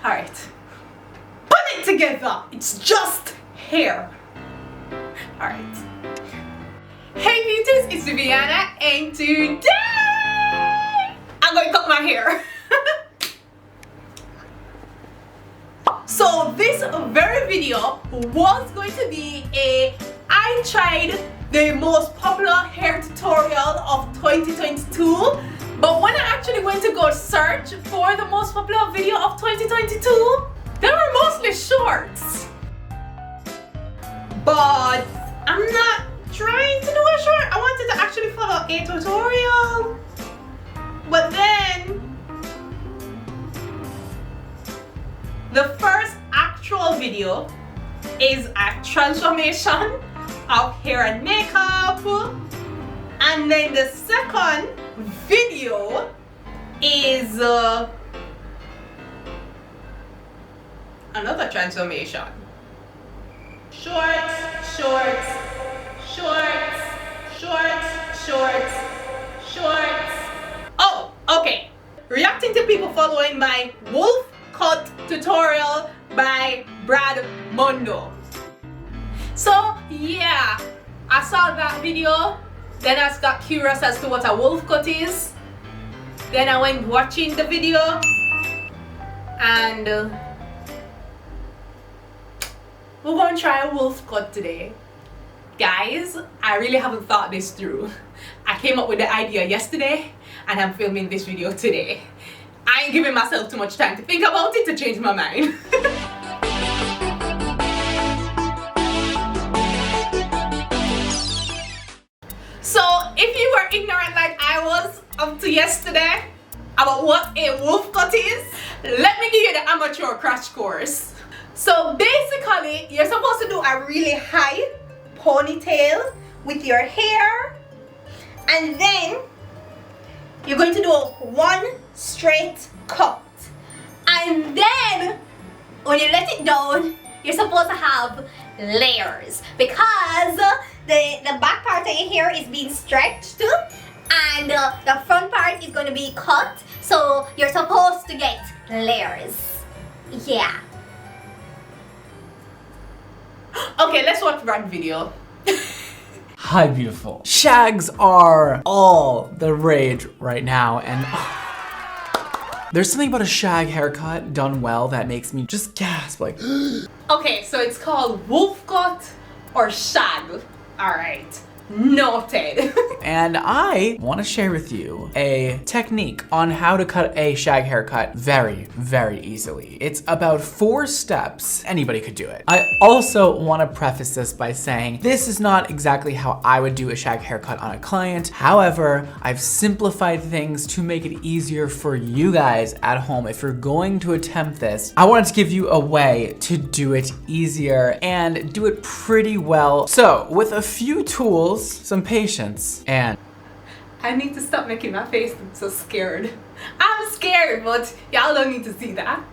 Alright. Put it together! It's just hair. Alright. Hey beauties, it's Viviana, and today I'm going to cut my hair. So this very video was going to be I tried the most popular hair tutorial of 2022, but when I actually went to go search for the most popular video of 2022, they were mostly shorts. But I'm not trying to do a short. I wanted to actually follow a tutorial, but then the first actual video is a transformation of hair and makeup, and then the second video is another transformation. Shorts, shorts, shorts, shorts, shorts, shorts. Oh, okay. Reacting to people following my wolf cut tutorial by Brad Mondo. So yeah, I saw that video, then I got curious as to what a wolf cut is. Then I went watching the video, and we're gonna try a wolf cut today. Guys, I really haven't thought this through. I came up with the idea yesterday and I'm filming this video today. I ain't giving myself too much time to think about it to change my mind. So if you were ignorant like I was up to yesterday about what a wolf cut is, let me give you the amateur crash course. So basically, you're supposed to do a really high ponytail with your hair, and then you're going to do one straight cut, and then when you let it down, you're supposed to have layers, because the back part of your hair is being stretched and the front part is going to be cut, so you're supposed to get layers. Yeah. Okay, let's watch Brad's video. Hi, beautiful. Shags are all the rage right now, and there's something about a shag haircut done well that makes me just gasp, like. Okay, so it's called wolf cut or shag. Alright, noted. And I want to share with you a technique on how to cut a shag haircut very, very easily. It's about 4 steps. Anybody could do it. I also want to preface this by saying this is not exactly how I would do a shag haircut on a client. However, I've simplified things to make it easier for you guys at home. If you're going to attempt this, I wanted to give you a way to do it easier and do it pretty well. So with a few tools, some patience, and I need to stop making my face look so scared. I'm scared, but y'all don't need to see that.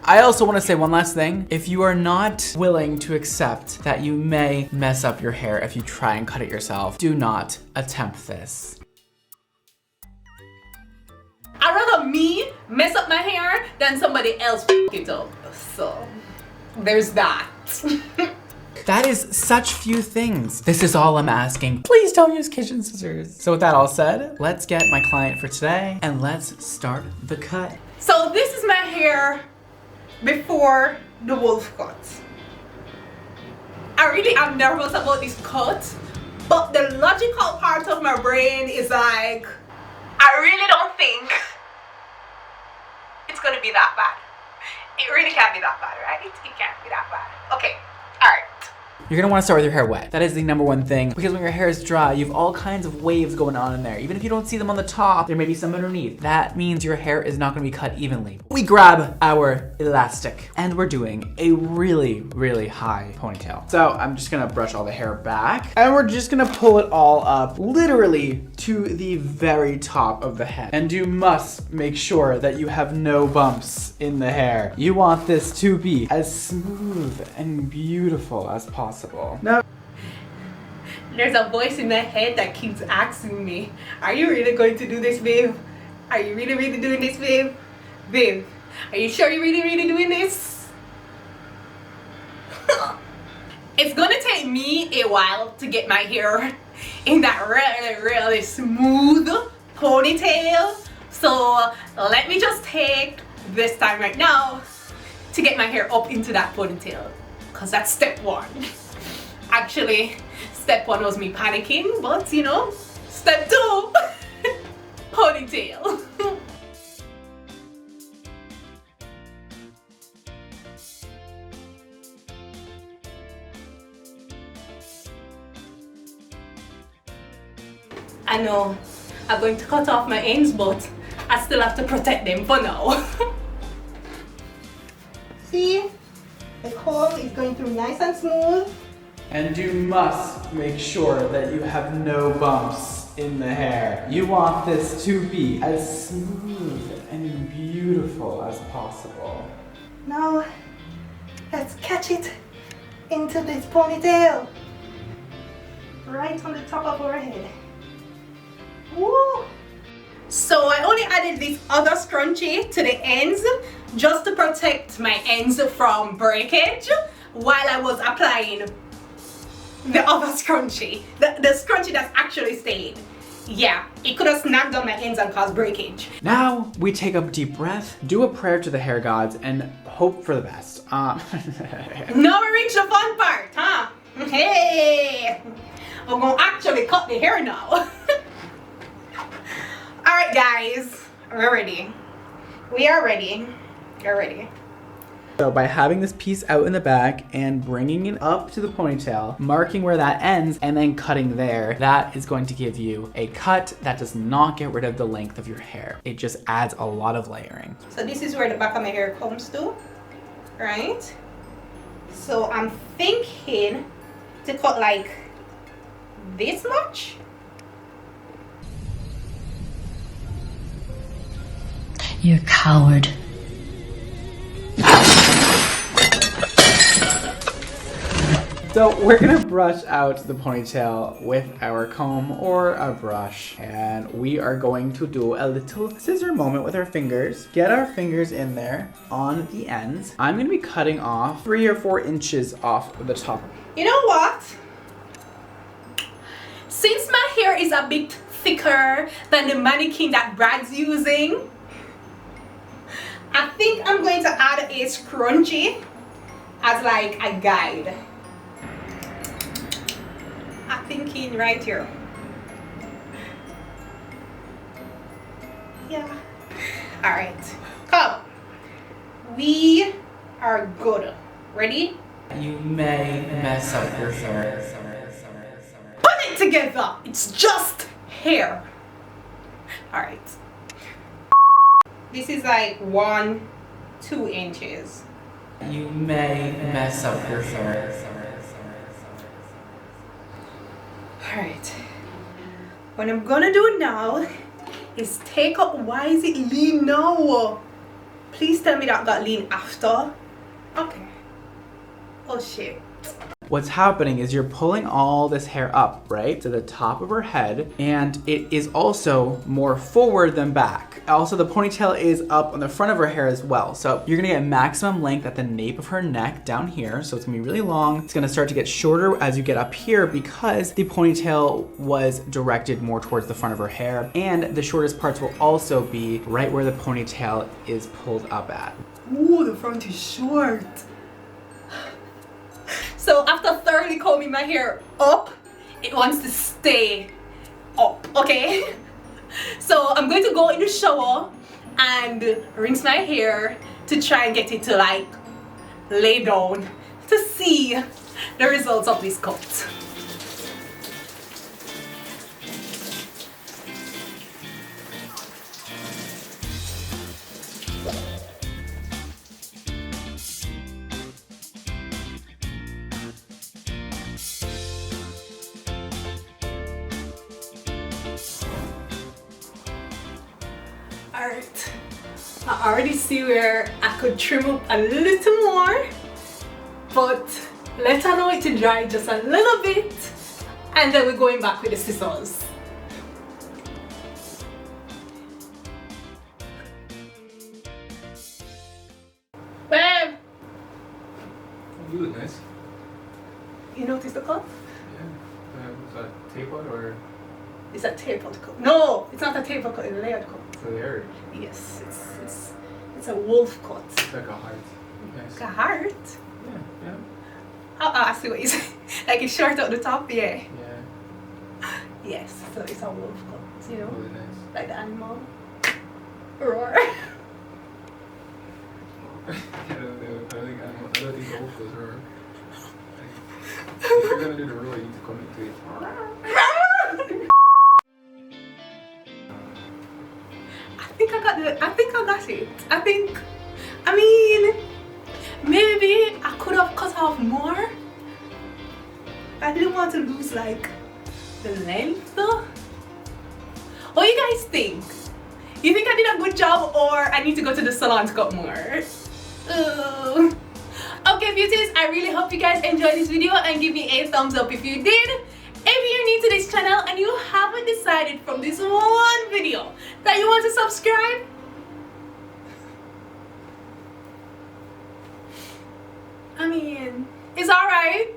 I also want to say one last thing. If you are not willing to accept that you may mess up your hair if you try and cut it yourself, do not attempt this. I'd rather me mess up my hair than somebody else f it up. So there's that. That is such few things. This is all I'm asking. Please don't use kitchen scissors. So with that all said, let's get my client for today and let's start the cut. So this is my hair before the wolf cut. I really am nervous about this cut, but the logical part of my brain is like, I really don't think it's gonna be that bad. It really can't be that bad, right? It can't be that bad. Okay, alright. You're gonna wanna start with your hair wet. That is the #1 thing, because when your hair is dry, you have all kinds of waves going on in there. Even if you don't see them on the top, there may be some underneath. That means your hair is not gonna be cut evenly. We grab our elastic, and we're doing a really, really high ponytail. So I'm just gonna brush all the hair back, and we're just gonna pull it all up, literally to the very top of the head. And you must make sure that you have no bumps in the hair. You want this to be as smooth and beautiful as possible. Now, there's a voice in my head that keeps asking me, are you really going to do this, babe? Are you really doing this, babe? Babe, Are you sure you're really doing this? It's gonna take me a while to get my hair in that really smooth ponytail. So let me just take this time right now to get my hair up into that ponytail, because that's step one. Actually, step one was me panicking, but you know, step two, ponytail. I know I'm going to cut off my ends, but I still have to protect them for now. See, the comb is going through nice and smooth. And you must make sure that you have no bumps in the hair. You want this to be as smooth and beautiful as possible. Now, let's catch it into this ponytail. Right on the top of our head. Woo! So I only added this other scrunchie to the ends just to protect my ends from breakage while I was applying the other scrunchie. The scrunchie that's actually stayed. Yeah, it could have snapped on my ends and caused breakage. Now we take a deep breath, do a prayer to the hair gods, and hope for the best. Now we reach the fun part, huh? Hey! We're gonna actually cut the hair now. Alright guys, we're ready. We are ready. You're ready. So by having this piece out in the back and bringing it up to the ponytail, marking where that ends, and then cutting there, that is going to give you a cut that does not get rid of the length of your hair. It just adds a lot of layering. So this is where the back of my hair comes to, right? So I'm thinking to cut like this much. You're a coward. So we're gonna brush out the ponytail with our comb or a brush, and we are going to do a little scissor moment with our fingers. Get our fingers in there on the ends. I'm gonna be cutting off 3 or 4 inches off the top. You know what? Since my hair is a bit thicker than the mannequin that Brad's using, I think I'm going to add a scrunchie as like a guide. I'm thinking right here. Yeah. All right. Come. We are good. Ready? You may mess up your hair. Put it together. It's just hair. All right. This is like 1-2 inches. You may mess up your hair. Alright. What I'm gonna do now is take up. Why is it lean now? Please tell me that got lean after. Okay. Oh shit. What's happening is you're pulling all this hair up, right, to the top of her head, and it is also more forward than back. Also, the ponytail is up on the front of her hair as well. So you're gonna get maximum length at the nape of her neck down here. So it's gonna be really long. It's gonna start to get shorter as you get up here because the ponytail was directed more towards the front of her hair. And the shortest parts will also be right where the ponytail is pulled up at. Ooh, the front is short. So after thoroughly combing my hair up, it wants to stay up, okay? So I'm going to go in the shower and rinse my hair to try and get it to like lay down to see the results of this cut. Alright, I already see where I could trim up a little more, but let's allow it to dry just a little bit, and then we're going back with the scissors. You look nice. You notice the cut? Yeah. Is that tapered or? It's a tapered cut. No, it's not a tapered cut. It's a layered cut. It's a layered. Yes, it's a wolf cut. It's like a heart. Nice. Like a heart. Yeah. Oh, I see what you say. Like it's short at the top, yeah. Yeah. Yes, so it's a wolf cut, you know? Really nice. Like the animal. Roar. I don't think the wolf goes roar. If you're gonna do the roar, you need to come into it. I mean, maybe I could have cut off more. I didn't want to lose like the length though. What do you guys think? You think I did a good job or I need to go to the salon to cut more? Okay beauties, I really hope you guys enjoyed this video and give me a thumbs up if you did. If you're new to this channel and you haven't decided from this one video that you want to subscribe, I mean, it's alright.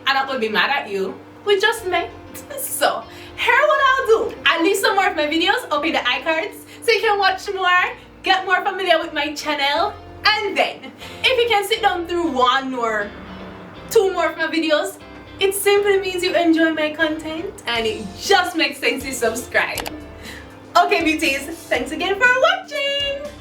I'm not gonna be mad at you. We just met. So, here's what I'll do. I'll leave some more of my videos up in the iCards so you can watch more, get more familiar with my channel, and then, if you can sit down through one or two more of my videos, it simply means you enjoy my content and it just makes sense to subscribe. Okay beauties, thanks again for watching!